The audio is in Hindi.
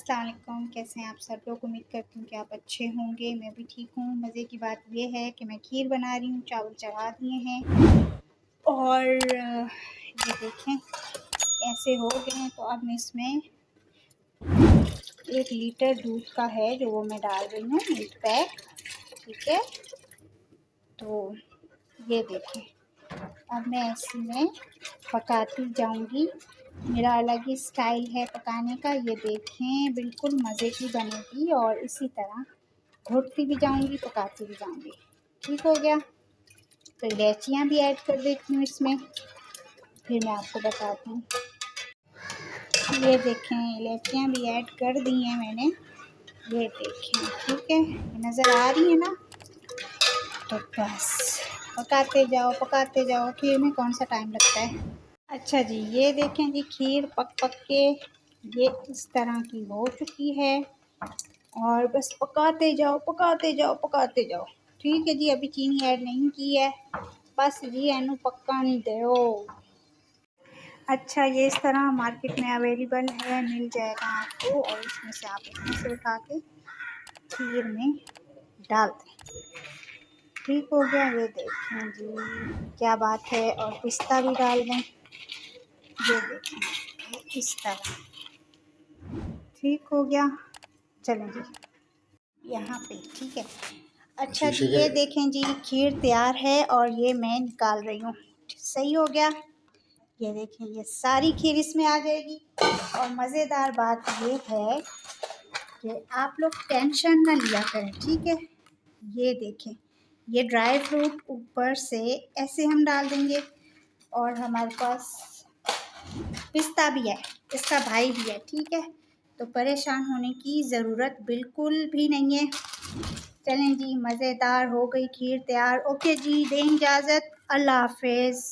अस्सलाम वालेकुम, कैसे हैं आप सब लोग। उम्मीद करती हूँ कि आप अच्छे होंगे। मैं भी ठीक हूँ। मज़े की बात ये है कि मैं खीर बना रही हूँ, चावल चढ़ा दिए हैं और ये देखें ऐसे हो गए हैं। तो अब मैं इसमें 1 लीटर दूध का है जो वो मैं डाल रही हूँ, मिल्क पैक। ठीक है, तो ये देखें अब मैं इसमें पकाती जाऊंगी। मेरा अलग ही स्टाइल है पकाने का। ये देखें बिल्कुल मज़े की बनेगी और इसी तरह घोटती भी जाऊंगी, पकाती भी जाऊंगी। ठीक हो गया। तो इलायचियाँ भी ऐड कर देती हूँ इसमें, फिर मैं आपको बताती हूँ। ये देखें इलायचियाँ भी ऐड कर दी हैं मैंने। ये देखें, ठीक है, नज़र आ रही है ना। तो बस पकाते जाओ। खीर में कौन सा टाइम लगता है। अच्छा जी, ये देखें जी खीर पक के ये इस तरह की हो चुकी है और बस पकाते जाओ। ठीक है जी, अभी चीनी ऐड नहीं की है, बस जी एनू पकाने दो। अच्छा, ये इस तरह मार्केट में अवेलेबल है, मिल जाएगा आपको और इसमें से आप इसमें से उठा के खीर में डाल दें। ठीक हो गया। ये देखें जी क्या बात है। और पिस्ता भी डाल दें। ये देखें इस तरह। ठीक हो गया। चलें जी यहाँ पे, ठीक है। अच्छा जी, ये देखें जी खीर तैयार है और ये मैं निकाल रही हूँ। सही हो गया। ये देखें ये सारी खीर इसमें आ जाएगी। और मज़ेदार बात ये है कि आप लोग टेंशन ना लिया करें, ठीक है। ये देखें ये ड्राई फ्रूट ऊपर से ऐसे हम डाल देंगे और हमारे पास पिस्ता भी है, इसका भाई भी है, ठीक है। तो परेशान होने की ज़रूरत बिल्कुल भी नहीं है। चलें जी, मज़ेदार हो गई खीर तैयार। ओके जी, दें इजाज़त। अल्लाह हाफ़िज़।